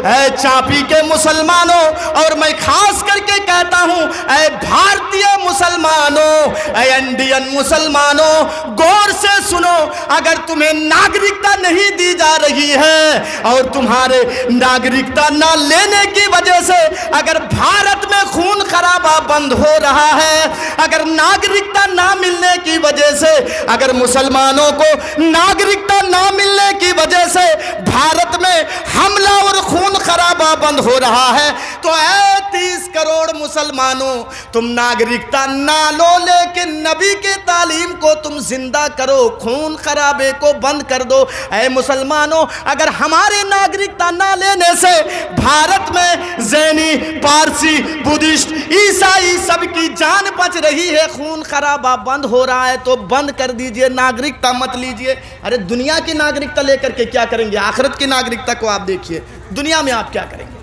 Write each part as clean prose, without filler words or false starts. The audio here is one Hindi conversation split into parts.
ऐ चापी के मुसलमानों, और मैं खास करके कहता हूं ऐ भारतीय मुसलमानों, ऐ इंडियन मुसलमानों, गौर से सुनो। अगर तुम्हें नागरिकता नहीं दी जा रही है और तुम्हारे नागरिकता ना लेने की वजह से अगर भारत में खून खराबा बंद हो रहा है, अगर नागरिकता ना मिलने की वजह से, अगर मुसलमानों को नागरिकता ना मिलने की वजह से भारत में हमला और खून खराबा बंद हो रहा है, तो ऐ 30 करोड़ मुसलमानों, तुम नागरिकता ना लो लेकिन नबी के तालीम को तुम जिंदा करो, खून खराबे को बंद कर दो। ऐ मुसलमानों, अगर हमारे नागरिकता ना लेने से भारत में जैनी, पारसी, बुद्धिस्ट, ईसाई सबकी जान बच रही है, खून खराबा बंद हो रहा है, तो बंद कर दीजिए, नागरिकता मत लीजिए। अरे दुनिया की नागरिकता लेकर के क्या करेंगे? आखिरत की नागरिकता को आप देखिए, दुनिया में आप क्या करेंगे?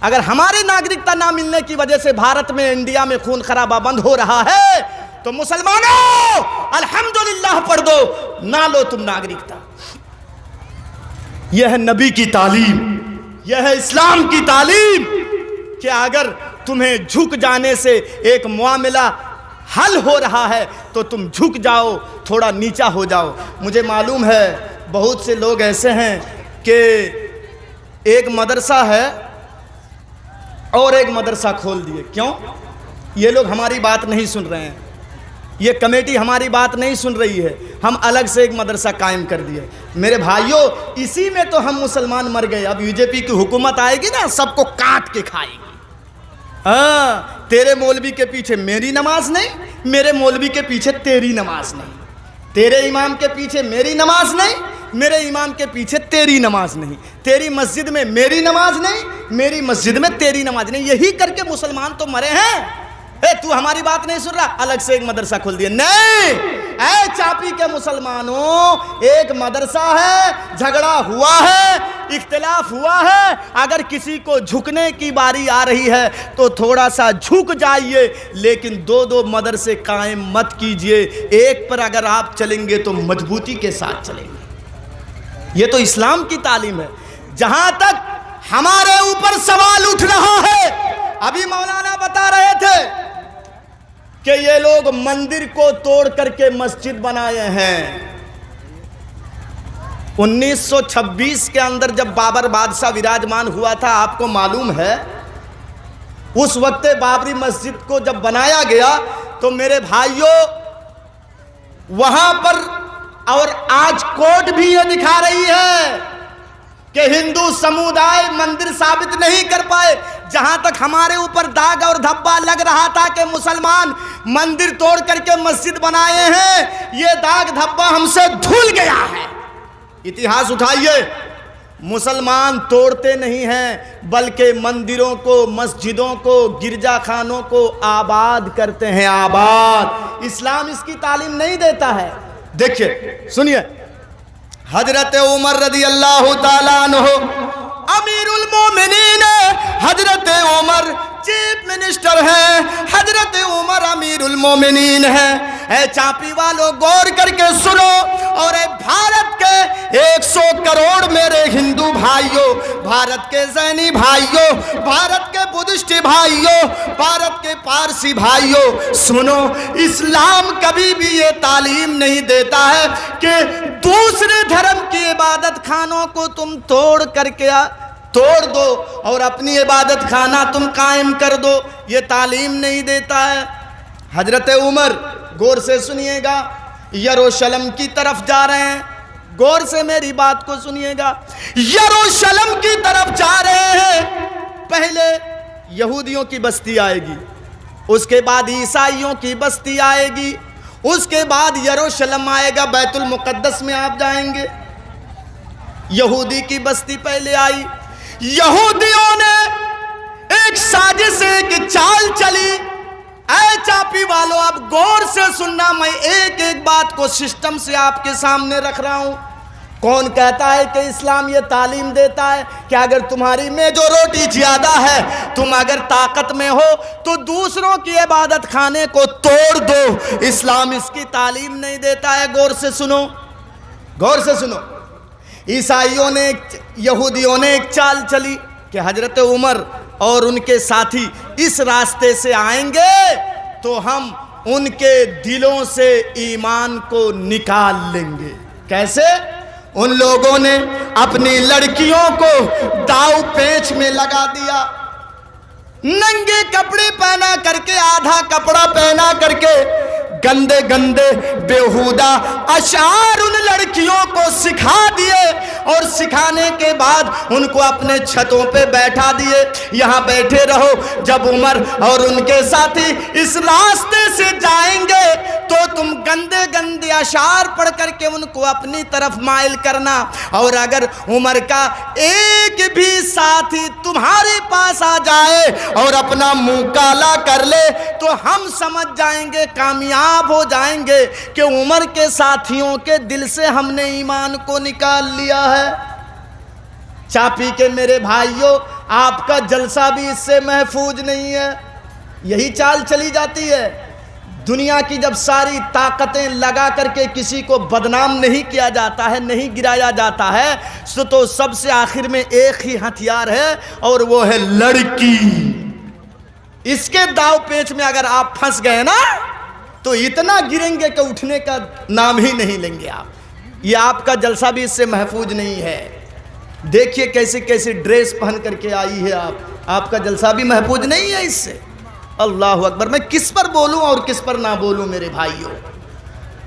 अगर हमारी नागरिकता ना मिलने की वजह से भारत में, इंडिया में खून खराबा बंद हो रहा है, तो मुसलमानों अल्हम्दुलिल्लाह पढ़ दो, ना लो तुम नागरिकता। यह है नबी की तालीम, यह है इस्लाम की तालीम कि अगर तुम्हें झुक जाने से एक मामला हल हो रहा है तो तुम झुक जाओ, थोड़ा नीचा हो जाओ। मुझे मालूम है बहुत से लोग ऐसे हैं कि एक मदरसा है और एक मदरसा खोल दिए। क्यों? ये लोग हमारी बात नहीं सुन रहे हैं, ये कमेटी हमारी बात नहीं सुन रही है, हम अलग से एक मदरसा कायम कर दिए। मेरे भाइयों, इसी में तो हम मुसलमान मर गए। अब बीजेपी की हुकूमत आएगी ना, सबको काट के खाएगी। हाँ, तेरे मौलवी के पीछे मेरी नमाज नहीं, मेरे मौलवी के पीछे तेरी नमाज नहीं, तेरे इमाम के पीछे मेरी नमाज नहीं, मेरे इमाम के पीछे तेरी नमाज नहीं, तेरी मस्जिद में मेरी नमाज नहीं, मेरी मस्जिद में तेरी नमाज नहीं। यही करके मुसलमान तो मरे हैं। ए, तू हमारी बात नहीं सुन रहा, अलग से एक मदरसा खोल दिया। नहीं, ऐ चापी के मुसलमानों, एक मदरसा है, झगड़ा हुआ है, इख्तिलाफ हुआ है, अगर किसी को झुकने की बारी आ रही है तो थोड़ा सा झुक जाइए, लेकिन दो दो मदरसे कायम मत कीजिए। एक पर अगर आप चलेंगे तो मजबूती के साथ चलेंगे। ये तो इस्लाम की तालीम है। जहां तक हमारे ऊपर सवाल उठ रहा है, अभी मौलाना बता रहे थे कि ये लोग मंदिर को तोड़ करके मस्जिद बनाए हैं। 1926 के अंदर जब बाबर बादशाह विराजमान हुआ था, आपको मालूम है, उस वक्त बाबरी मस्जिद को जब बनाया गया तो मेरे भाइयों वहां पर, और आज कोर्ट भी ये दिखा रही है कि हिंदू समुदाय मंदिर साबित नहीं कर पाए। जहां तक हमारे ऊपर दाग और धब्बा लग रहा था कि मुसलमान मंदिर तोड़ करके मस्जिद बनाए हैं, ये दाग धब्बा हमसे धुल गया है। इतिहास उठाइए, मुसलमान तोड़ते नहीं हैं बल्कि मंदिरों को, मस्जिदों को, गिरजाखानों को आबाद करते हैं, आबाद। इस्लाम इसकी तालीम नहीं देता है। देखिए, सुनिए, हजरत उमर रदी अल्लाह ताला अन्हु अमीरुल मोमिनीन, हजरत उमर चीफ मिनिस्टर है, हजरत उमर अमीरुल मोमिनीन है। ऐ चापी वालों गौर करके सुनो, और भारत के 100 करोड़ मेरे हिंदू भाइयों, भारत के जैनी भाइयों, भारत के बुद्धिस्ट भाइयों, भारत के पारसी भाइयों, सुनो, इस्लाम कभी भी ये तालीम नहीं देता है कि दूसरे धर्म की इबादत खानों को तुम तोड़ दो और अपनी इबादत खाना तुम कायम कर दो। ये तालीम नहीं देता है। हजरत उमर, गौर से सुनिएगा, यरूशलेम की तरफ जा रहे हैं, गौर से मेरी बात को सुनिएगा, यरूशलेम की तरफ जा रहे हैं। पहले यहूदियों की बस्ती आएगी, उसके बाद ईसाइयों की बस्ती आएगी, उसके बाद यरूशलेम आएगा, बैतुल मुकद्दस में आप जाएंगे। यहूदी की बस्ती पहले आई। यहूदियों ने एक साजिश, एक चाल चली। ऐ चापी वालों, अब गौर से सुनना, मैं एक एक बात को सिस्टम से आपके सामने रख रहा हूं। कौन कहता है कि इस्लाम ये तालीम देता है कि अगर तुम्हारी मेजॉरिटी ज्यादा है, तुम अगर ताकत में हो तो दूसरों की इबादत खाने को तोड़ दो? इस्लाम इसकी तालीम नहीं देता है। गौर से सुनो, गौर से सुनो। ईसाइयों ने, यहूदियों ने एक चाल चली। कि हजरत उमर और उनके साथी इस रास्ते से आएंगे तो हम उनके दिलों से ईमान को निकाल लेंगे। कैसे? उन लोगों ने अपनी लड़कियों को दाव पेच में लगा दिया, नंगे कपड़े पहना करके, आधा कपड़ा पहना करके गंदे गंदे बेहुदा अशार उन लड़कियों को सिखा दिए और सिखाने के बाद उनको अपने छतों पे बैठा दिए। यहाँ बैठे रहो, जब उमर और उनके साथी इस रास्ते से जाएंगे तो तुम गंदे गंदे अशार पढ़ करके उनको अपनी तरफ माइल करना, और अगर उमर का एक भी साथी तुम्हारे पास आ जाए और अपना मुंह काला कर ले तो हम समझ जाएंगे, कामयाब हो जाएंगे कि उमर के साथियों के दिल से हमने ईमान को निकाल लिया है। चापी के मेरे भाइयों, आपका जलसा भी इससे महफूज नहीं है। यही चाल चली जाती है। दुनिया की जब सारी ताकतें लगा करके किसी को बदनाम नहीं किया जाता है, नहीं गिराया जाता है, तो सबसे आखिर में एक ही हथियार है और वो है लड़की। इसके दाव पेच में अगर आप फंस गए ना तो इतना गिरेंगे कि उठने का नाम ही नहीं लेंगे आप। ये आपका जलसा भी इससे महफूज नहीं है। देखिए कैसे कैसे ड्रेस पहन करके आई है आपका जलसा भी महफूज नहीं है इससे। अल्लाह अकबर। मैं किस पर बोलूं और किस पर ना बोलूं मेरे भाइयों।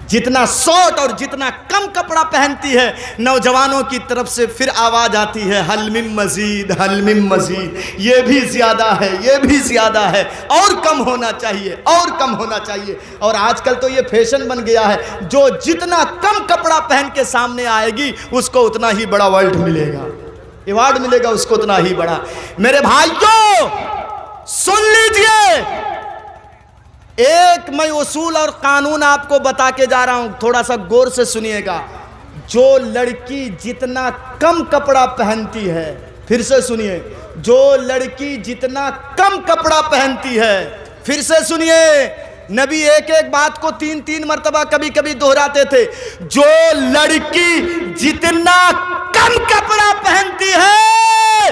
जितना शॉर्ट और जितना कम कपड़ा पहनती है, नौजवानों की तरफ से फिर आवाज़ आती है हल मिन मजीद, हल मिन मजीद। ये भी ज़्यादा है, ये भी ज़्यादा है, और कम होना चाहिए, और कम होना चाहिए। और आजकल तो ये फैशन बन गया है, जो जितना कम कपड़ा पहन के सामने आएगी उसको उतना ही बड़ा अवार्ड मिलेगा, अवार्ड मिलेगा उसको उतना ही बड़ा। मेरे भाइयों सुन लीजिए, एक मैं उसूल और कानून आपको बता के जा रहा हूं, थोड़ा सा गौर से सुनिएगा। जो लड़की जितना कम कपड़ा पहनती है, फिर से सुनिए, जो लड़की जितना कम कपड़ा पहनती है, फिर से सुनिए, नबी एक एक बात को 3-3 मर्तबा कभी कभी दोहराते थे। जो लड़की जितना कम कपड़ा पहनती है,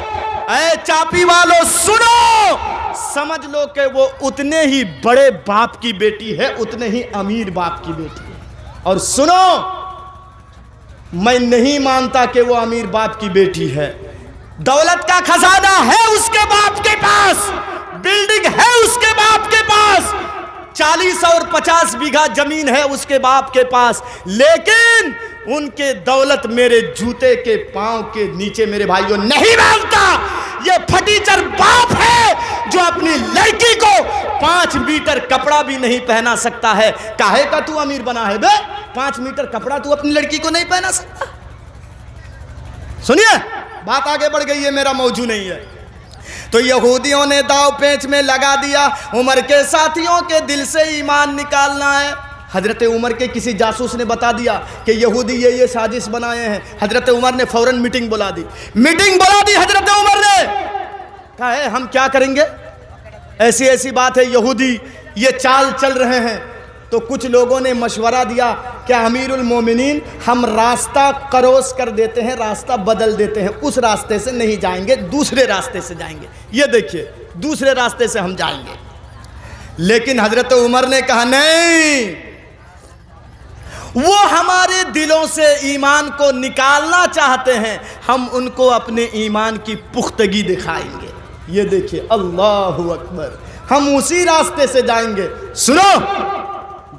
ऐ चापी वालों सुनो, समझ लो कि वो उतने ही बड़े बाप की बेटी है, उतने ही अमीर बाप की बेटी है। और सुनो, मैं नहीं मानता कि वो अमीर बाप की बेटी है। दौलत का खजाना है उसके बाप के पास, बिल्डिंग है उसके बाप के पास, 40 और 50 बीघा जमीन है उसके बाप के पास, लेकिन उनके दौलत मेरे जूते के पांव के नीचे मेरे भाइयों नहीं मानता। ये फटीचर बाप है जो अपनी लड़की को 5 मीटर कपड़ा भी नहीं पहना सकता है। काहे का तू अमीर बना है बे? 5 मीटर कपड़ा तू अपनी लड़की को नहीं पहना सकता? सुनिए, बात आगे बढ़ गई है, मेरा मौजू नहीं है। तो यहूदियों ने दाव पेच में लगा दिया, उमर के साथियों के दिल से ईमान निकालना है। हजरत उमर के किसी जासूस ने बता दिया कि यहूदी ये साजिश बनाए हैं। हजरत उमर ने फौरन मीटिंग बुला दी, मीटिंग बुला दी हजरत उमर ने। कहा है हम क्या करेंगे, ऐसी ऐसी बात है, यहूदी ये चाल चल रहे हैं। तो कुछ लोगों ने मशवरा दिया कि अमीरुल मोमिनीन, हम रास्ता क्रॉस कर देते हैं, रास्ता बदल देते हैं, उस रास्ते से नहीं जाएंगे, दूसरे रास्ते से जाएंगे। ये देखिए, दूसरे रास्ते से हम जाएंगे। लेकिन हजरत उमर ने कहा नहीं, वो हमारे दिलों से ईमान को निकालना चाहते हैं, हम उनको अपने ईमान की पुख्तगी दिखाएंगे। ये देखिए, अल्लाहु अकबर, हम उसी रास्ते से जाएंगे। सुनो,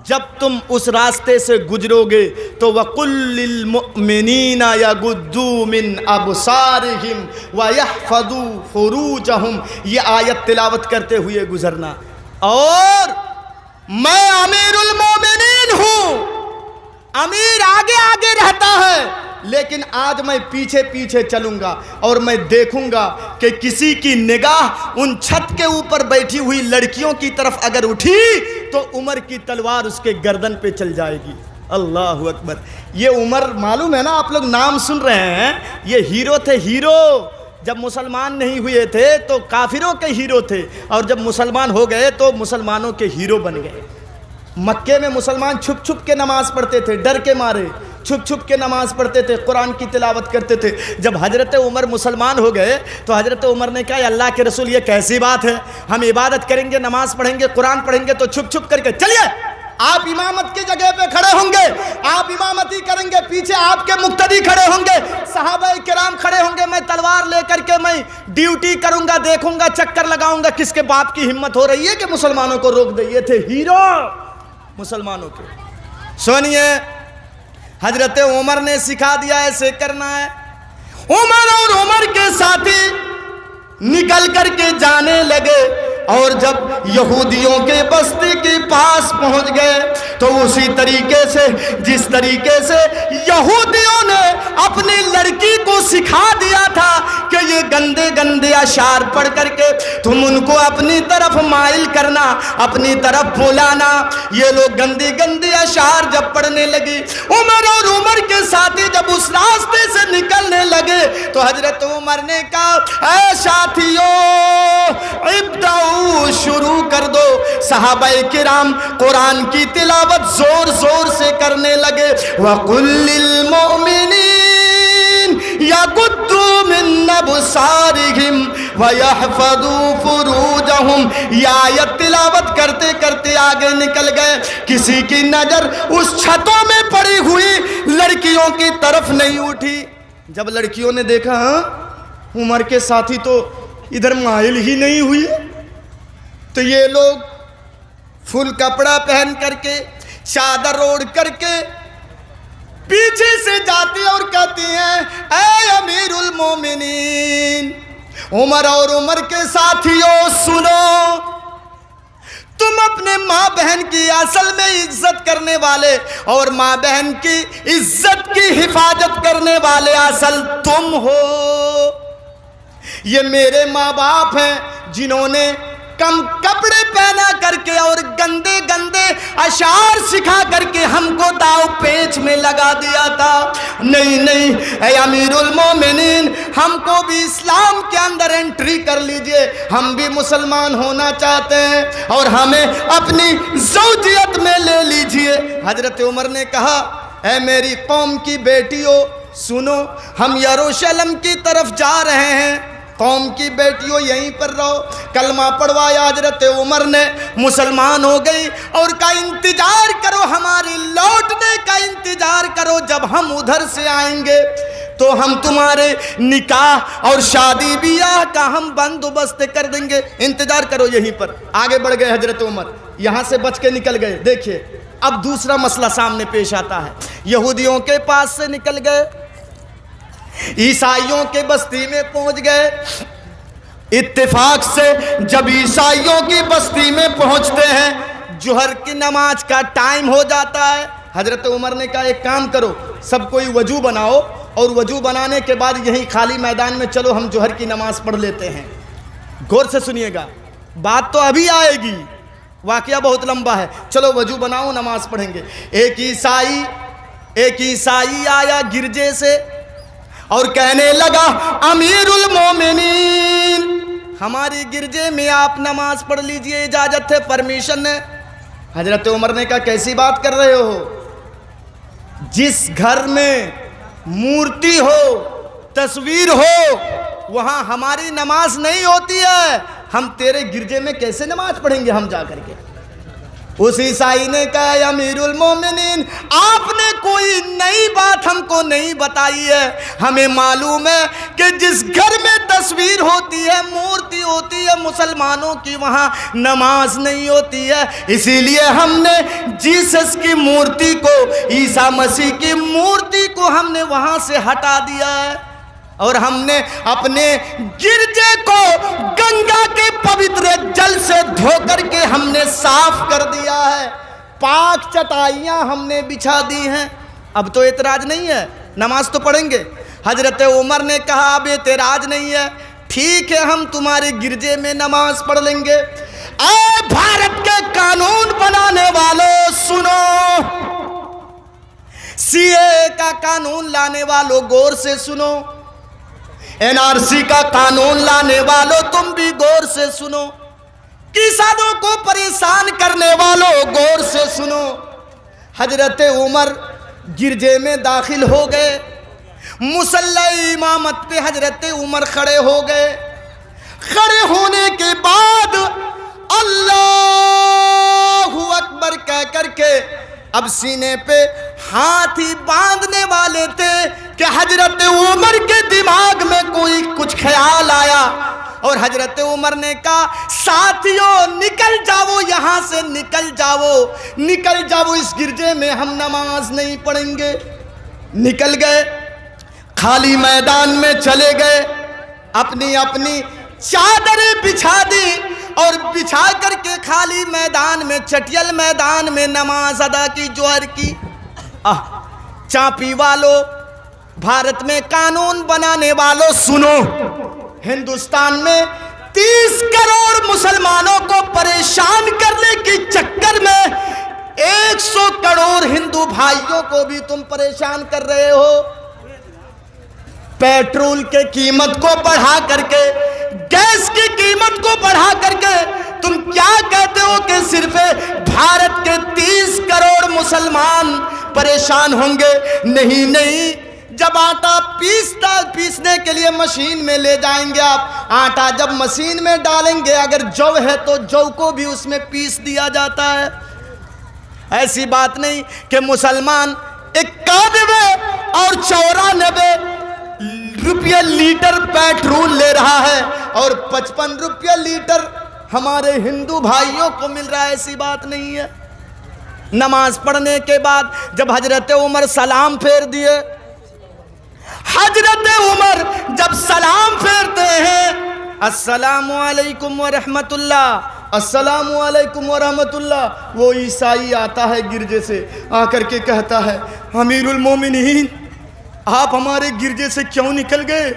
जब तुम उस रास्ते से गुजरोगे तो वकुल्लिल मुमिनीना यगुद्दू मिन अबसारिहिम व यहफदू फुरूजहुम, ये आयत तिलावत करते हुए गुजरना। और मैं अमीरुल मोमिनीन हूँ, अमीर आगे आगे रहता है, लेकिन आज मैं पीछे पीछे चलूंगा और मैं देखूंगा कि किसी की निगाह उन छत के ऊपर बैठी हुई लड़कियों की तरफ अगर उठी तो उमर की तलवार उसके गर्दन पे चल जाएगी। अल्लाह अकबर। ये उमर मालूम है ना, आप लोग नाम सुन रहे हैं, ये हीरो थे, हीरो। जब मुसलमान नहीं हुए थे तो काफिरों के हीरो थे, और जब मुसलमान हो गए तो मुसलमानों के हीरो बन गए। मक्के में मुसलमान छुप छुप के नमाज पढ़ते थे डर के मारे, छुप छुप के नमाज पढ़ते थे, कुरान की तिलावत करते थे। जब हजरत उमर मुसलमान हो गए तो हजरत उमर ने कहा, अल्लाह के रसूल ये कैसी बात है, हम इबादत करेंगे, नमाज पढ़ेंगे, कुरान पढ़ेंगे तो छुप छुप करके, चलिए आप इमामत की जगह पे खड़े होंगे, आप इमामती करेंगे, पीछे आपके मुक्तदी खड़े होंगे, सहाबाए किराम खड़े होंगे, मैं तलवार लेकर के मैं ड्यूटी करूंगा, देखूंगा, चक्कर लगाऊंगा, किसके बाप की हिम्मत हो रही है कि मुसलमानों को रोक दे। ये थे हीरो मुसलमानों के। सुनिए, हजरत उमर ने सिखा दिया ऐसे करना है। उमर और उमर के साथी निकल करके जाने लगे और जब यहूदियों के बस्ती के पास पहुंच गए तो उसी तरीके से जिस तरीके से यहूदियों ने अपनी लड़की को सिखा दिया था कि ये गंदे गंदे अशार पढ़ करके तुम उनको अपनी तरफ माइल करना, अपनी तरफ बुलाना, ये लोग गंदी गंदी अशार जब पढ़ने लगी, उमर और उमर के साथी जब उस रास्ते से निकलने लगे तो हजरत उमर ने कहा, ऐ साथियों इब्दाउ शुरू कर दो। सहाबाए किराम कुरान की तिलावत जोर जोर से करने लगे। वकुल्लिल मोमिनीन यगुद्दू मिन अबसारिहिम वयहफदू फुरूजहुम। ये आयत तिलावत करते करते आगे निकल गए। किसी की नजर उस छतों में पड़ी हुई लड़कियों की तरफ नहीं उठी। जब लड़कियों ने देखा, हाँ उमर के साथी तो इधर माइल ही नहीं हुई, तो ये लोग फुल कपड़ा पहन करके, चादर ओढ़ करके पीछे से जाती और कहती हैं, ऐ अमीरुल मोमिनीन, उमर और उमर के साथियों सुनो, तुम अपने माँ बहन की असल में इज्जत करने वाले और माँ बहन की इज्जत की हिफाजत करने वाले असल तुम हो। ये मेरे माँ बाप हैं जिन्होंने कम कपड़े पहना करके और गंदे गंदे अशार सिखा करके हमको दाव पेच में लगा दिया था। नहीं नहीं ऐ अमीरुल मोमिनीन, हमको भी इस्लाम के अंदर एंट्री कर लीजिए, हम भी मुसलमान होना चाहते हैं और हमें अपनी ज़ौजियत में ले लीजिए। हजरत उमर ने कहा, ऐ मेरी कौम की बेटियों सुनो, हम यरूशलेम की तरफ जा रहे हैं, कौम की बेटियों यहीं पर रहो। कलमा पढ़वाया हजरत उमर ने, मुसलमान हो गई और का इंतजार करो, हमारी लौटने का इंतजार करो, जब हम उधर से आएंगे तो हम तुम्हारे निकाह और शादी ब्याह का हम बंदोबस्त कर देंगे, इंतजार करो यहीं पर। आगे बढ़ गए हजरत उमर, यहां से बच के निकल गए। देखिए अब दूसरा मसला सामने पेश आता है। यहूदियों के पास से निकल गए, ईसाइयों के बस्ती में पहुंच गए। इत्तेफाक से जब ईसाइयों की बस्ती में पहुंचते हैं, जोहर की नमाज का टाइम हो जाता है। हजरत उमर ने कहा, एक काम करो, सब कोई वजू बनाओ और वजू बनाने के बाद यहीं खाली मैदान में चलो, हम जोहर की नमाज पढ़ लेते हैं। गौर से सुनिएगा, बात तो अभी आएगी, वाकया बहुत लंबा है। चलो वजू बनाओ, नमाज पढ़ेंगे। एक ईसाई आया गिरजे से और कहने लगा, अमीरुल मोमिनीन, हमारी गिरजे में आप नमाज पढ़ लीजिए, इजाजत है, परमिशन है। हजरत उमर ने कहा, कैसी बात कर रहे हो? जिस घर में मूर्ति हो, तस्वीर हो, वहां हमारी नमाज नहीं होती है, हम तेरे गिरजे में कैसे नमाज पढ़ेंगे हम जा करके? उस ईसाई ने कहा, अमीरुल मोमिनीन, आपने कोई नई बात हमको नहीं बताई है। हमें मालूम है कि जिस घर में तस्वीर होती है, मूर्ति होती है, मुसलमानों की वहाँ नमाज नहीं होती है। इसीलिए हमने जीसस की मूर्ति को, ईसा मसीह की मूर्ति को हमने वहाँ से हटा दिया है और हमने अपने गिरजे को गंगा के पवित्र जल से धोकर के हमने साफ कर दिया है। पाक चटाइयाँ हमने बिछा दी हैं। अब तो एतराज नहीं है, नमाज तो पढ़ेंगे। हजरत उमर ने कहा, अब एतराज नहीं है, ठीक है, हम तुम्हारे गिरजे में नमाज पढ़ लेंगे। ऐ भारत के कानून बनाने वालों सुनो, सीए का कानून लाने वालों गौर से सुनो, एनआरसी का कानून लाने वालों तुम भी गौर से सुनो, किसानों को परेशान करने वालों गौर से सुनो। हजरत उमर गिरजे में दाखिल हो गए। मुसल्ला इमामत पे हजरत उमर खड़े हो गए। खड़े होने के बाद अल्लाहू अकबर कह करके अब सीने पे हाथ ही बांधने वाले थे कि हजरत उमर के दिमाग में कोई कुछ ख्याल आया और हजरत उमर ने कहा, साथियों निकल जाओ, यहां से निकल जाओ, निकल जाओ, इस गिरजे में हम नमाज नहीं पढ़ेंगे। निकल गए, खाली मैदान में चले गए, अपनी अपनी चादरें बिछा दी और बिछा करके खाली मैदान में, चटियल मैदान में नमाज अदा की, जोहर की। चापी वालों, भारत में कानून बनाने वालों, सुनो, हिंदुस्तान में 30 करोड़ मुसलमानों को परेशान करने के चक्कर में 100 करोड़ हिंदू भाइयों को भी तुम परेशान कर रहे हो। पेट्रोल के कीमत को बढ़ा करके, गैस की कीमत को बढ़ा करके तुम क्या कहते हो कि सिर्फ भारत के 30 करोड़ मुसलमान परेशान होंगे? नहीं नहीं, जब आटा पीसने के लिए मशीन में ले जाएंगे आप, आटा जब मशीन में डालेंगे, अगर जौ है तो जौ को भी उसमें पीस दिया जाता है। ऐसी बात नहीं कि मुसलमान 91 और 94 रुपये लीटर पेट्रोल ले रहा है और 55 रुपये लीटर हमारे हिंदू भाइयों को मिल रहा है। ऐसी बात नहीं है। नमाज पढ़ने के बाद जब हजरत उमर सलाम फेर दिए, हजरत उमर जब सलाम फेरते हैं, अस्सलामु अलैकुम व रहमतुल्लाह, अस्सलामु अलैकुम व रहमतुल्लाह, वो ईसाई आता है गिरजे से, आकर के कहता है, अमीरुल मोमिनीन, आप हमारे गिरजे से क्यों निकल गए?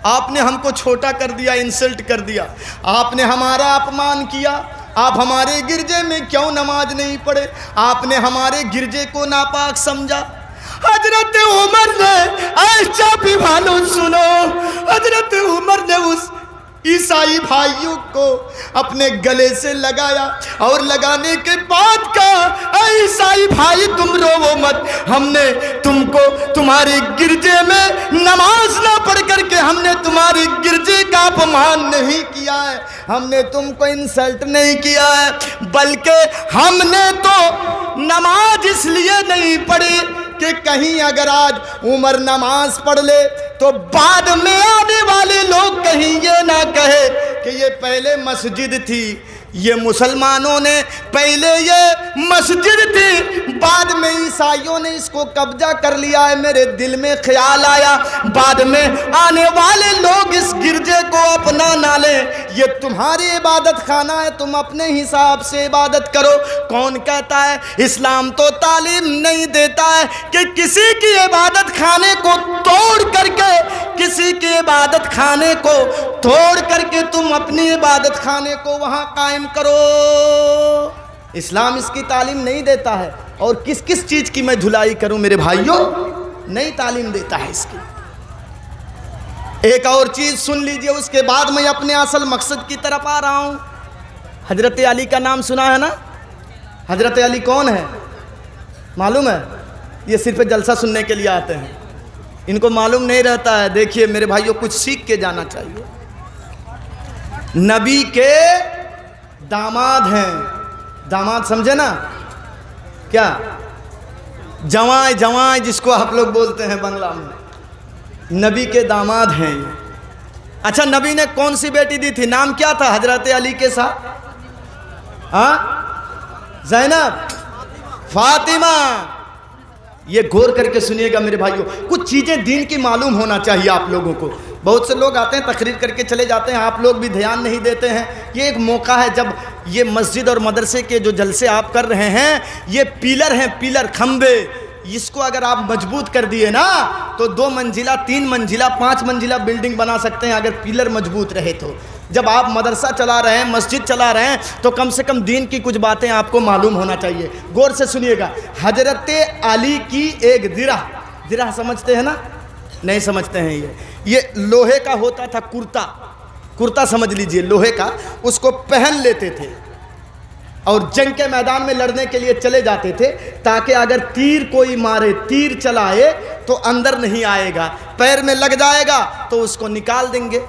आपने हमको छोटा कर दिया, इंसल्ट कर दिया, आपने हमारा अपमान किया, आप हमारे गिरजे में क्यों नमाज नहीं पढ़े? आपने हमारे गिरजे को नापाक समझा। हजरत उमर ने, ऐसा भी मानो सुनो, हजरत उमर ने उस ईसाई भाइयों को अपने गले से लगाया और लगाने के बाद कहा, ईसाई भाई तुम रोवो मत, हमने तुमको तुम्हारे गिरजे में नमाज ना पढ़ करके हमने तुम्हारे गिरजे का अपमान नहीं किया है, हमने तुमको इंसल्ट नहीं किया है, बल्कि हमने तो नमाज इसलिए नहीं पढ़ी कि कहीं अगर आज उमर नमाज पढ़ ले तो बाद में आने वाले लोग कहीं ये ना कहे कि ये पहले मस्जिद थी, ये मुसलमानों ने पहले ये मस्जिद थी, बाद में ईसाइयों ने इसको कब्जा कर लिया है। मेरे दिल में ख्याल आया बाद में आने वाले लोग इस गिरजे को अपना ना लें, ये तुम्हारी इबादत खाना है, तुम अपने हिसाब से इबादत करो। कौन कहता है? इस्लाम तो तालीम नहीं देता है कि किसी की इबादत खाने को तोड़ करके, किसी की इबादत खाने को तोड़ करके तुम अपनी इबादत खाने को वहां कायम करो। इस्लाम इसकी तालीम नहीं देता है। और किस किस चीज की मैं धुलाई करूं मेरे भाइयों? नहीं तालीम देता है इसकी। एक और चीज सुन लीजिए, उसके बाद मैं अपने असल मकसद की तरफ आ रहा हूं। हजरत अली का नाम सुना है ना? हजरत अली कौन है मालूम है? ये सिर्फ जलसा सुनने के लिए आते हैं, इनको मालूम नहीं रहता है। देखिए मेरे भाइयों, कुछ सीख के जाना चाहिए। नबी के दामाद हैं। दामाद समझे ना? क्या? जवाई, जवाई जिसको आप लोग बोलते हैं बांग्ला में, नबी के दामाद हैं ये। अच्छा, नबी ने कौन सी बेटी दी थी? नाम क्या था हजरत अली के साथ? हाँ, ज़ैनब, फातिमा। ये गौर करके सुनिएगा मेरे भाइयों, कुछ चीज़ें दीन की मालूम होना चाहिए आप लोगों को। बहुत से लोग आते हैं तकरीर करके चले जाते हैं, आप लोग भी ध्यान नहीं देते हैं। ये एक मौका है जब ये मस्जिद और मदरसे के जो जलसे आप कर रहे हैं, ये पिलर हैं, पिलर, खंबे, इसको अगर आप मजबूत कर दिए ना तो 2 मंजिला, 3 मंजिला, 5 मंजिला बिल्डिंग बना सकते हैं अगर पिलर मजबूत रहे तो। जब आप मदरसा चला रहे हैं, मस्जिद चला रहे हैं, तो कम से कम दीन की कुछ बातें आपको मालूम होना चाहिए। गौर से सुनिएगा। हजरत अली की एक दिरा, दिरा समझते हैं ना? नहीं समझते हैं। ये लोहे का होता था, कुर्ता, कुर्ता समझ लीजिए, लोहे का, उसको पहन लेते थे और जंग के मैदान में लड़ने के लिए चले जाते थे, ताकि अगर तीर कोई मारे, तीर चलाए तो अंदर नहीं आएगा, पैर में लग जाएगा तो उसको निकाल देंगे,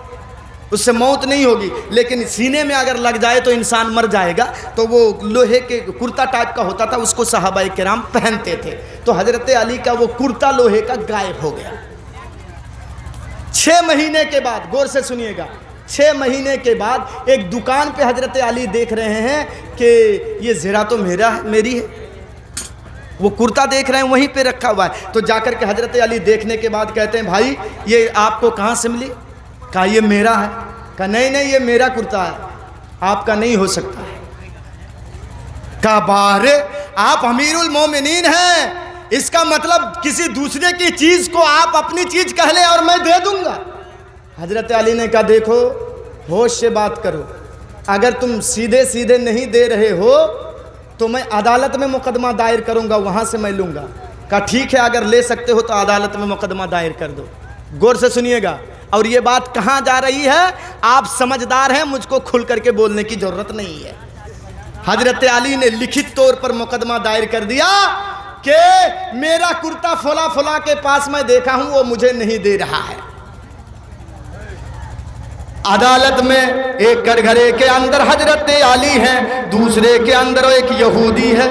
उससे मौत नहीं होगी। लेकिन सीने में अगर लग जाए तो इंसान मर जाएगा। तो वो लोहे के कुर्ता टाइप का होता था, उसको सहाबाए किराम पहनते थे। तो हजरत अली का वो कुर्ता लोहे का गायब हो गया। 6 महीने के बाद, गौर से सुनिएगा, 6 महीने के बाद एक दुकान पे हजरत अली देख रहे हैं कि ये ज़रा तो मेरी है। वो कुर्ता देख रहे हैं वहीं पे रखा हुआ है। तो जाकर के हजरत अली देखने के बाद कहते हैं, भाई ये आपको कहाँ से मिली? कहा ये मेरा है। कहा नहीं नहीं, ये मेरा कुर्ता है, आपका नहीं हो सकता है। कहा बारे, आप अमीरुल मोमिनीन हैं, इसका मतलब किसी दूसरे की चीज को आप अपनी चीज कह ले और मैं दे दूंगा। हजरत अली ने कहा देखो, होश से बात करो, अगर तुम सीधे सीधे नहीं दे रहे हो तो मैं अदालत में मुकदमा दायर करूंगा, वहां से मैं लूंगा। कहा ठीक है, अगर ले सकते हो तो अदालत में मुकदमा दायर कर दो। गौर से सुनिएगा, और ये बात कहाँ जा रही है, आप समझदार हैं, मुझको खुल करके बोलने की जरूरत नहीं है। हजरत अली ने लिखित तौर पर मुकदमा दायर कर दिया कि मेरा कुर्ता फला फला के पास मैं देखा हूं, वो मुझे नहीं दे रहा है। अदालत में एक कटघरे के अंदर हजरत अली हैं, दूसरे के अंदर एक यहूदी है,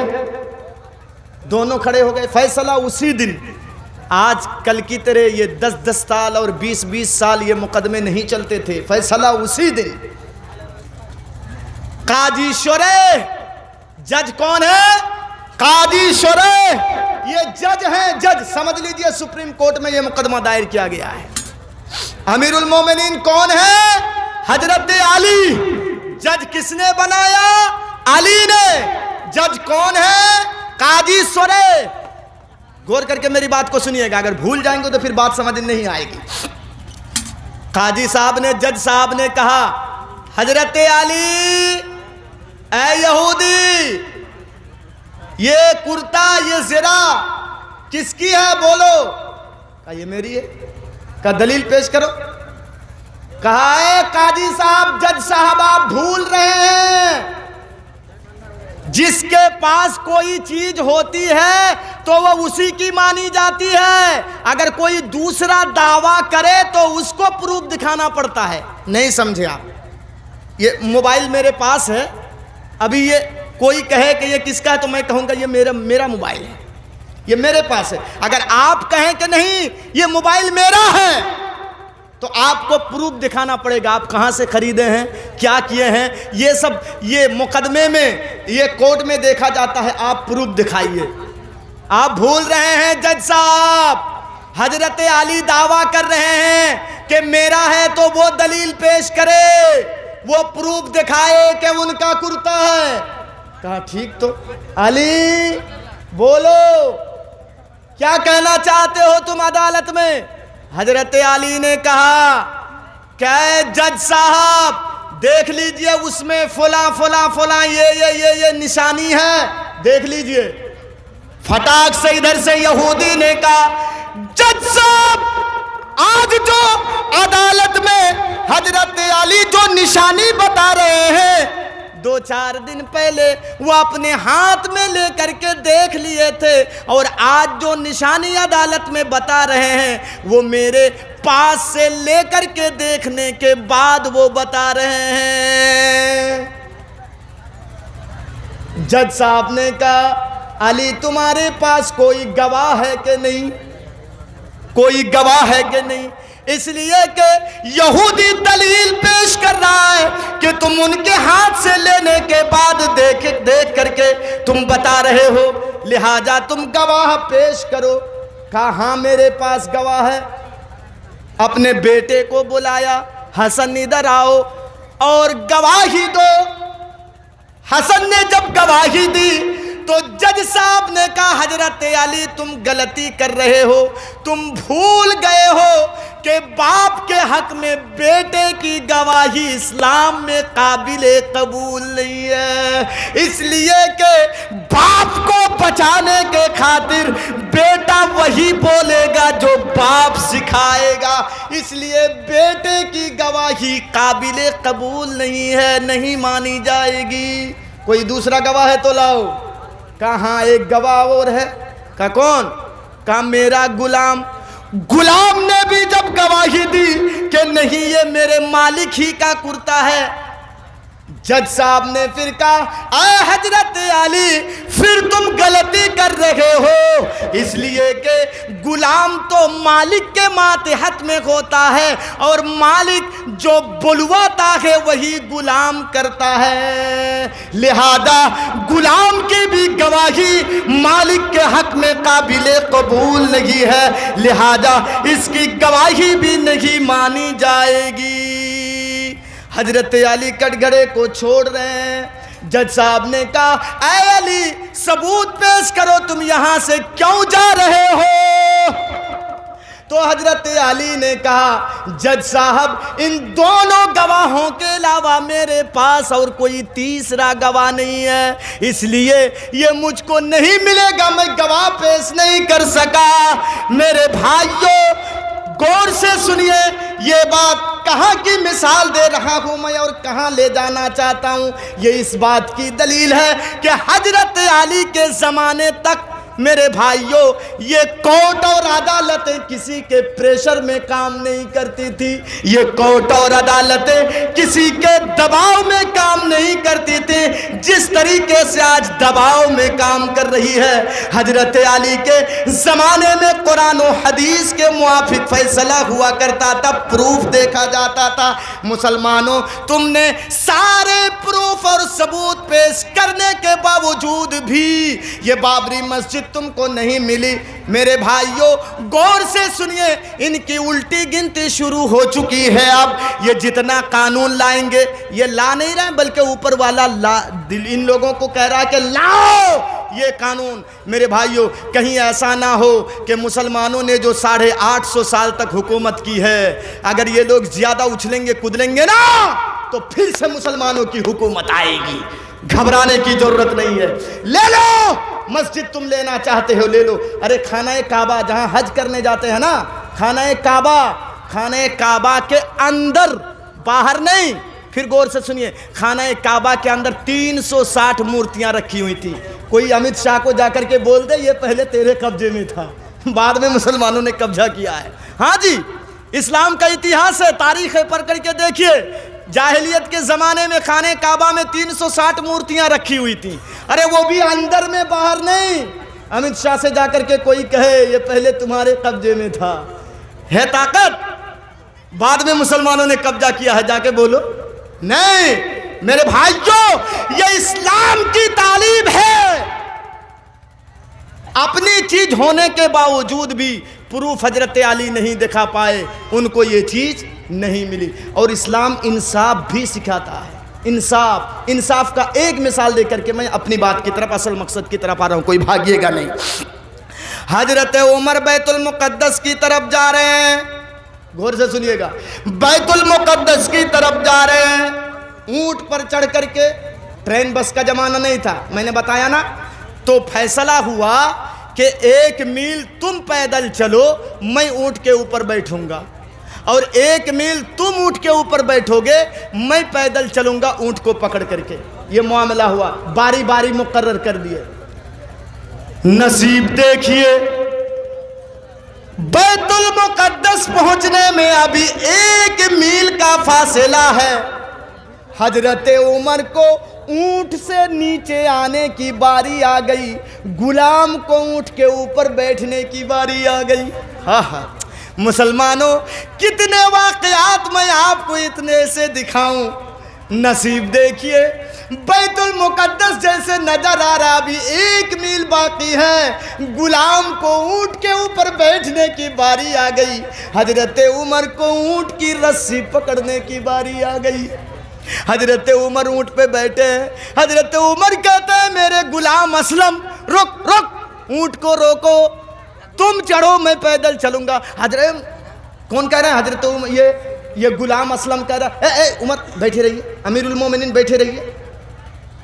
दोनों खड़े हो गए। फैसला उसी दिन। आज कल की तरह ये 10-10 साल और 20-20 साल ये मुकदमे नहीं चलते थे, फैसला उसी दिन। काजी शोरे, जज कौन है? काजी शोरे, ये जज हैं, जज समझ लीजिए, सुप्रीम कोर्ट में ये मुकदमा दायर किया गया है। अमीरुल मोमिनीन कौन है? हजरत अली। जज किसने बनाया? अली ने। जज कौन है? काजी शोरे। गौर करके मेरी बात को सुनिएगा, अगर भूल जाएंगे तो फिर बात समझ नहीं आएगी। काजी साहब ने, जज साहब ने कहा, हजरत अली, ऐ यहूदी, ये कुर्ता, ये ज़रा किसकी है बोलो? कहा ये मेरी है। कहा दलील पेश करो। कहा है काजी साहब, जज साहब आप भूल रहे हैं, जिसके पास कोई चीज होती है तो वह उसी की मानी जाती है। अगर कोई दूसरा दावा करे तो उसको प्रूफ दिखाना पड़ता है। नहीं समझे आप? ये मोबाइल मेरे पास है, अभी ये कोई कहे कि ये किसका है तो मैं कहूँगा ये मेरा मोबाइल है, ये मेरे पास है। अगर आप कहें कि नहीं ये मोबाइल मेरा है तो आपको प्रूफ दिखाना पड़ेगा, आप कहाँ से खरीदे हैं, क्या किए हैं, ये सब ये मुकदमे में, ये कोर्ट में देखा जाता है। आप प्रूफ दिखाइए। आप भूल रहे हैं जज साहब, हजरत अली दावा कर रहे हैं कि मेरा है, तो वो दलील पेश करे, वो प्रूफ दिखाए कि उनका कुर्ता है। कहा ठीक, तो अली बोलो क्या कहना चाहते हो तुम अदालत में? हजरत अली ने कहा, क्या जज साहब देख लीजिए, उसमें फला फला फला ये निशानी है, देख लीजिए। फटाक से इधर से यहूदी ने कहा, जज साहब आज जो अदालत में हजरत अली जो निशानी बता रहे हैं, 2-4 दिन पहले वो अपने हाथ में लेकर के देख लिए थे, और आज जो निशानी अदालत में बता रहे हैं वो मेरे पास से लेकर के देखने के बाद वो बता रहे हैं। जज साहब ने कहा, अली तुम्हारे पास कोई गवाह है कि नहीं? कोई गवाह है कि नहीं? इसलिए कि यहूदी दलील पेश कर रहा है कि तुम उनके हाथ से लेने के बाद देख करके तुम बता रहे हो, लिहाजा तुम गवाह पेश करो। कहा हाँ मेरे पास गवाह है। अपने बेटे को बुलाया, हसन इधर आओ और गवाही दो। हसन ने जब गवाही दी तो जज साहब ने कहा, हजरत अली तुम गलती कर रहे हो, तुम भूल गए हो कि बाप के हक में बेटे की गवाही इस्लाम में काबिले कबूल नहीं है। इसलिए कि बाप को बचाने के खातिर बेटा वही बोलेगा जो बाप सिखाएगा, इसलिए बेटे की गवाही काबिले कबूल नहीं है, नहीं मानी जाएगी। कोई दूसरा गवाह है तो लाओ। कहाँ एक गवाह और है। का कौन? का मेरा गुलाम। गुलाम ने भी जब गवाही दी कि नहीं ये मेरे मालिक ही का कुर्ता है, जज साहब ने फिर कहा, आए हजरत अली फिर तुम गलती कर रहे हो, इसलिए कि गुलाम तो मालिक के मातहत में होता है और मालिक जो बुलवाता है वही गुलाम करता है, लिहाजा गुलाम की भी गवाही मालिक के हक में काबिले कबूल नहीं है, लिहाजा इसकी गवाही भी नहीं मानी जाएगी। हजरत अली कटघरे को छोड़ रहे हैं। जज साहब ने कहा, ऐ अली सबूत पेश करो, तुम यहां से क्यों जा रहे हो? तो हजरत अली ने कहा, जज साहब इन दोनों गवाहों के अलावा मेरे पास और कोई तीसरा गवाह नहीं है, इसलिए ये मुझको नहीं मिलेगा, मैं गवाह पेश नहीं कर सका। मेरे भाइयों गौर से सुनिए, ये बात कहाँ की मिसाल दे रहा हूँ मैं और कहाँ ले जाना चाहता हूँ, ये इस बात की दलील है कि हजरत अली के ज़माने तक मेरे भाइयों ये कोर्ट और अदालतें किसी के प्रेशर में काम नहीं करती थी, ये कोर्ट और अदालतें किसी के दबाव में काम नहीं करती थी जिस तरीके से आज दबाव में काम कर रही है। हजरत अली के ज़माने में कुरान और हदीस के मुआफिक फैसला हुआ करता था, प्रूफ देखा जाता था। मुसलमानों तुमने सारे प्रूफ और सबूत पेश करने के बावजूद भी ये बाबरी मस्जिद तुमको नहीं मिली। मेरे भाइयों गौर से सुनिए, इनकी उल्टी गिनती शुरू हो चुकी है। अब ये जितना कानून लाएंगे, ये ला नहीं रहे बल्कि ऊपर वाला इन लोगों को कह रहा है कि लाओ ये कानून। मेरे भाइयों कहीं ऐसा ना हो कि मुसलमानों ने जो 850 साल तक हुकूमत की है, अगर ये लोग ज्यादा उछलेंगे कूदेंगे ना तो फिर से मुसलमानों की हुकूमत आएगी। घबराने की जरूरत नहीं है, ले लो मस्जिद तुम लेना चाहते हो ले लो। अरे खाना काबा जहां हज करने जाते हैं ना, खाना काबा के अंदर, बाहर नहीं। फिर गौर से सुनिए, खाना काबा के अंदर 360 मूर्तियां रखी हुई थी। कोई अमित शाह को जाकर के बोल दे ये पहले तेरे कब्जे में था, बाद में मुसलमानों ने कब्जा किया है। हाँ जी, इस्लाम का इतिहास है, तारीख है, पढ़ करके देखिए। जाहिलियत के ज़माने में खाने काबा में 360 मूर्तियां रखी हुई थी। अरे वो भी अंदर में, बाहर नहीं। अमित शाह से जाकर के कोई कहे ये पहले तुम्हारे कब्जे में था, है ताकत, बाद में मुसलमानों ने कब्जा किया है, जाके बोलो। नहीं मेरे भाइयों, ये इस्लाम की तालीम है। अपनी चीज होने के बावजूद भी प्रूफ हजरत अली नहीं दिखा पाए, उनको ये चीज नहीं मिली। और इस्लाम इंसाफ भी सिखाता है। इंसाफ का एक मिसाल देकर के मैं अपनी बात की तरफ, असल मकसद की तरफ आ रहा हूं, कोई भागिएगा नहीं। हजरत उमर बैतुल मुकद्दस की तरफ जा रहे हैं, गौर से सुनिएगा, बैतुल मुकद्दस की तरफ जा रहे हैं। ऊंट पर चढ़ करके, ट्रेन बस का जमाना नहीं था, मैंने बताया ना। तो फैसला हुआ कि 1 मील तुम पैदल चलो, मैं ऊंट के ऊपर बैठूंगा, और 1 मील तुम ऊंट के ऊपर बैठोगे, मैं पैदल चलूंगा ऊंट को पकड़ करके। ये मामला हुआ, बारी बारी मुकर्रर कर दिए। नसीब देखिए, बैतुल मुकद्दस पहुंचने में अभी 1 मील का फासला है। हजरत उमर को ऊंट से नीचे आने की बारी आ गई, गुलाम को ऊंट के ऊपर बैठने की बारी आ गई। हाँ हाँ मुसलमानों, कितने वाक़यात मैं आपको इतने से दिखाऊं। नसीब देखिए, बैतुल मुकद्दस जैसे नजर आ रहा, अभी 1 मील बाकी है, गुलाम को ऊंट के ऊपर बैठने की बारी आ गई। हजरत उमर को ऊंट की रस्सी पकड़ने की बारी आ गई। हजरत उमर ऊंट पे बैठे हैं। हजरत उमर कहते हैं मेरे गुलाम असलम, रुक रुक, ऊंट को रोको, तुम चढ़ो मैं पैदल चलूंगा। हजरत कौन कह रहे हैं? हजरत उमर, ये गुलाम असलम कह रहा है, उमर बैठे रहिए, अमीरुल मोमिनीन बैठे रहिए,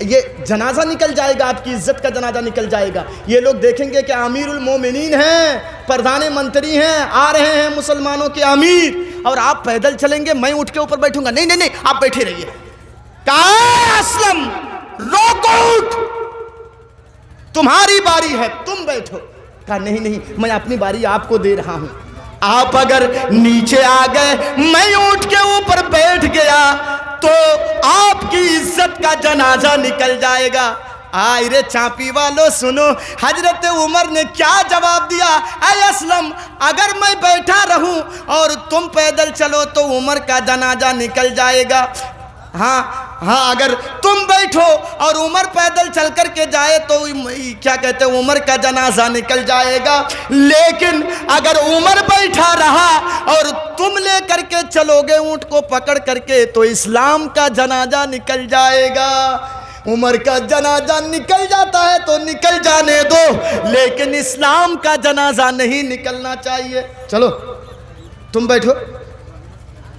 ये जनाजा निकल जाएगा, आपकी इज्जत का जनाजा निकल जाएगा। ये लोग देखेंगे कि अमीरुल मोमिनीन हैं, प्रधानमंत्री हैं, आ रहे हैं मुसलमानों के अमीर, और आप पैदल चलेंगे, मैं ऊंट के ऊपर बैठूंगा। नहीं नहीं नहीं, आप बैठे रहिए। कहा असलम, रोको ऊंट, तुम्हारी बारी है, तुम बैठो। कहा नहीं नहीं, मैं अपनी बारी आपको दे रहा हूं। आप अगर नीचे आ गए, मैं ऊंट के ऊपर बैठ गया तो आपकी इज्जत का जनाजा निकल जाएगा। आए रे चापी वालों सुनो, हजरत उमर ने क्या जवाब दिया, ऐ असलम अगर मैं बैठा रहूं और तुम पैदल चलो तो उमर का जनाजा निकल जाएगा। हाँ हाँ, अगर तुम बैठो और उमर पैदल चल कर के जाए तो क्या कहते हैं, उमर का जनाजा निकल जाएगा। लेकिन अगर उमर बैठा रहा और तुम ले करके चलोगे ऊंट को पकड़ करके तो इस्लाम का जनाजा निकल जाएगा। उमर का जनाजा निकल जाता है तो निकल जाने दो, लेकिन इस्लाम का जनाजा नहीं निकलना चाहिए। चलो तुम बैठो,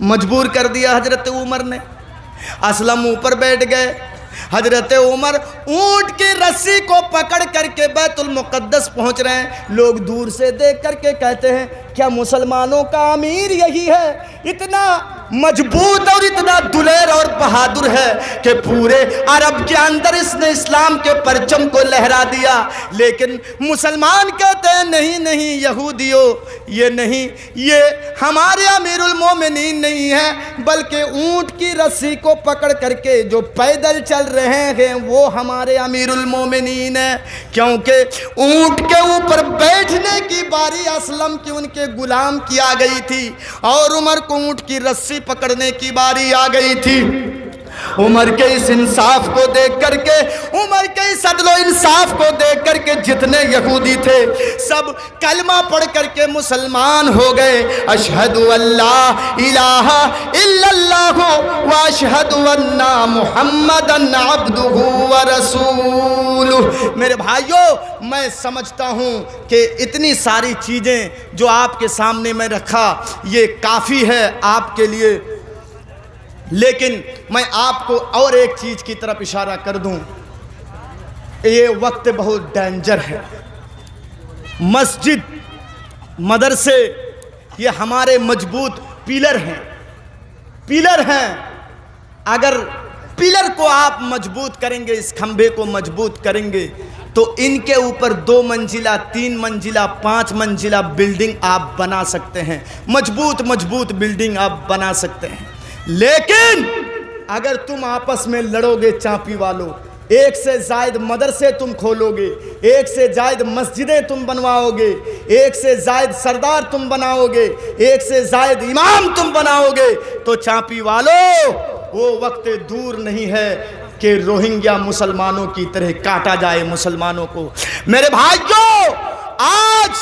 मजबूर कर दिया हजरत उमर ने। असलम ऊपर बैठ गए। हजरत उमर ऊंट की रस्सी को पकड़ करके बैतुल मुक़द्दस पहुंच रहे हैं। लोग दूर से देख करके कहते हैं क्या मुसलमानों का अमीर यही है, इतना मजबूत और इतना दुलेर और बहादुर है कि पूरे अरब के अंदर इसने इस्लाम के परचम को लहरा दिया। लेकिन मुसलमान कहते हैं नहीं नहीं यहूदियों, ये नहीं, ये हमारे अमीरुल मोमिनीन नहीं है, बल्कि ऊंट की रस्सी को पकड़ करके जो पैदल चल रहे हैं वो हमारे अमीरुल मोमिनीन है। क्योंकि ऊंट के ऊपर बैठने की बारी असलम की उनके गुलाम की आ गई थी और उमर को ऊंट की रस्सी पकड़ने की बारी आ गई थी। उमर के इस इंसाफ को देख करके, उमर के इस अदलो इंसाफ को देख करके जितने यहूदी थे सब कलमा पढ़ करके मुसलमान हो गए। अशहदु अल्ला इलाहा इल्लल्लाहु व अशहदु अन्ना मुहम्मदन अब्दुहु व रसूलुहु। मेरे भाइयों, मैं समझता हूँ कि इतनी सारी चीज़ें जो आपके सामने मैं रखा ये काफ़ी है आपके लिए, लेकिन मैं आपको और एक चीज़ की तरफ इशारा कर दूं। ये वक्त बहुत डेंजर है। मस्जिद, मदरसे ये हमारे मजबूत पिलर हैं, पिलर हैं। अगर पिलर को आप मजबूत करेंगे, इस खंभे को मजबूत करेंगे तो इनके ऊपर 2 मंजिला, 3 मंजिला, 5 मंजिला बिल्डिंग आप बना सकते हैं, मजबूत मजबूत बिल्डिंग आप बना सकते हैं। लेकिन अगर तुम आपस में लड़ोगे चापी वालों, एक से जायद मदरसे तुम खोलोगे, एक से जायद मस्जिदें तुम बनवाओगे, एक से जायद सरदार तुम बनाओगे, एक से जायद इमाम तुम बनाओगे, तो चापी वालों वो वक्त दूर नहीं है कि रोहिंग्या मुसलमानों की तरह काटा जाए मुसलमानों को। मेरे भाइयों, आज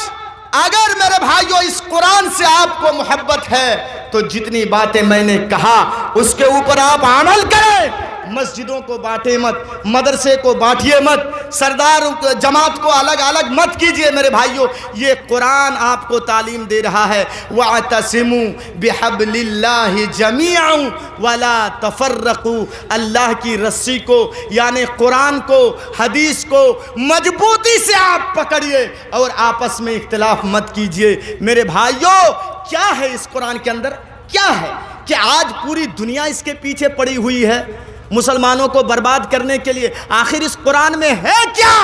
अगर मेरे भाइयों इस कुरान से आपको मोहब्बत है तो जितनी बातें मैंने कहा उसके ऊपर आप अमल करें। मस्जिदों को बांटे मत, मदरसे को बांटिए मत, सरदार जमात को अलग अलग मत कीजिए। मेरे भाइयों, ये कुरान आपको तालीम दे रहा है, वअतसिमू बिहब्लिल्लाहि जमीअन वला तफर्रकू। अल्लाह की रस्सी को यानी कुरान को, हदीस को मजबूती से आप पकड़िए और आपस में इख्तिलाफ मत कीजिए। मेरे भाइयों, क्या है इस कुरान के अंदर, क्या है कि आज पूरी दुनिया इसके पीछे पड़ी हुई है मुसलमानों को बर्बाद करने के लिए। आखिर इस कुरान में है क्या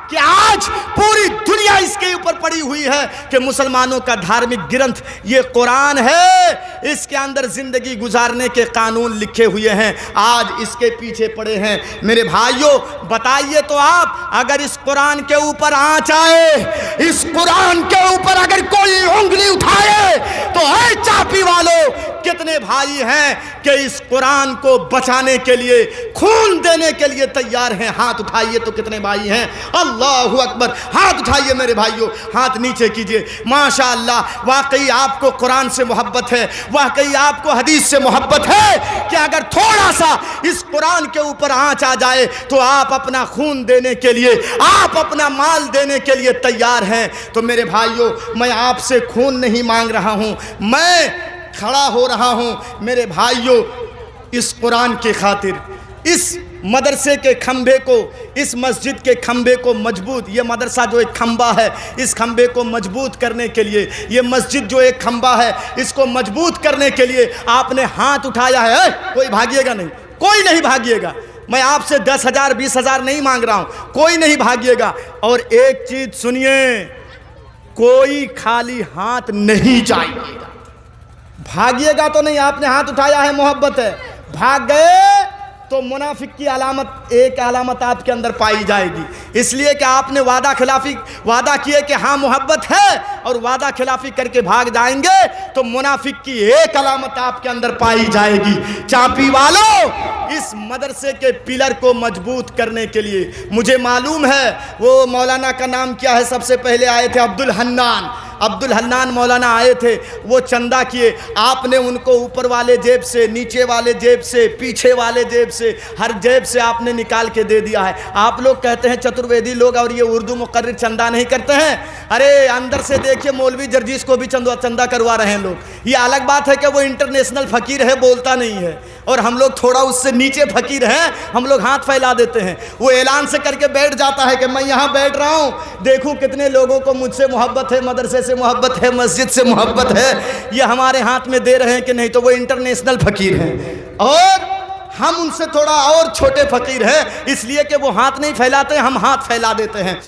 कि आज पूरी दुनिया इसके ऊपर पड़ी हुई है कि मुसलमानों का धार्मिक ग्रंथ ये कुरान है, इसके अंदर जिंदगी गुजारने के कानून लिखे हुए हैं, आज इसके पीछे पड़े हैं। मेरे भाइयों, बताइए तो आप, अगर इस कुरान के ऊपर आंच आए, इस कुरान के ऊपर अगर कोई उंगली उठाए तो है चापी वालों, कितने भाई हैं कि इस कुरान को बचाने के लिए, खून देने के लिए तैयार हैं? हाथ उठाइए तो कितने भाई हैं? अल्लाहु अकबर। हाथ उठाइए मेरे भाइयों, हाथ नीचे कीजिए। माशाअल्लाह, वाकई आपको कुरान से मोहब्बत है, वाकई आपको हदीस से मोहब्बत है कि अगर थोड़ा सा इस कुरान के ऊपर आंच आ जाए तो आप अपना खून देने के लिए, आप अपना माल देने के लिए तैयार हैं। तो मेरे भाइयों, मैं आपसे खून नहीं मांग रहा हूं, मैं खड़ा हो रहा हूं मेरे भाइयों इस कुरान के खातिर, इस मदरसे के खंबे को, इस मस्जिद के खंबे को मजबूत, ये मदरसा जो एक खंबा है इस खंबे को मजबूत करने के लिए, ये मस्जिद जो एक खंबा है इसको मजबूत करने के लिए आपने हाथ उठाया है। कोई भागिएगा नहीं, कोई नहीं भागिएगा। मैं आपसे 10,000 20,000 नहीं मांग रहा हूं, कोई नहीं भागिएगा। और एक चीज सुनिए, कोई खाली हाथ नहीं चाहिएगा। भागिएगा तो नहीं, आपने हाथ उठाया है, मोहब्बत है, भाग गए तो मुनाफिक की अलामत, एक अलामत आपके अंदर पाई जाएगी। इसलिए कि आपने वादा किए कि हाँ मोहब्बत है और वादा खिलाफी करके भाग जाएंगे तो मुनाफिक की एक अलामत आपके अंदर पाई जाएगी। चापी वालों, इस मदरसे के पिलर को मजबूत करने के लिए मुझे मालूम है, वो मौलाना का नाम क्या है, सबसे पहले आए थे अब्दुल हन्नान मौलाना आए थे, वो चंदा किए, आपने उनको ऊपर वाले जेब से, नीचे वाले जेब से, पीछे वाले जेब से, हर जेब से आपने निकाल के दे दिया है। आप लोग कहते हैं चतुर्वेदी लोग और ये उर्दू मुकर्रिर चंदा नहीं करते हैं। अरे अंदर से देखिए, मौलवी जर्जीस को भी चंदा करवा रहे हैं लोग। ये अलग बात है कि वो इंटरनेशनल फकीर है, बोलता नहीं है, और हम लोग थोड़ा उससे नीचे फकीर हैं, हम लोग हाथ फैला देते हैं। वो ऐलान से करके बैठ जाता है कि मैं यहाँ बैठ रहा हूँ, देखूँ कितने लोगों को मुझसे मोहब्बत है, मदरसे से मोहब्बत है, मस्जिद से मोहब्बत है, ये हमारे हाथ में दे रहे हैं कि नहीं। तो वो इंटरनेशनल फकीर हैं और हम उनसे थोड़ा और छोटे फकीर हैं, इसलिए कि वो हाथ नहीं फैलाते, हम हाथ फैला देते हैं।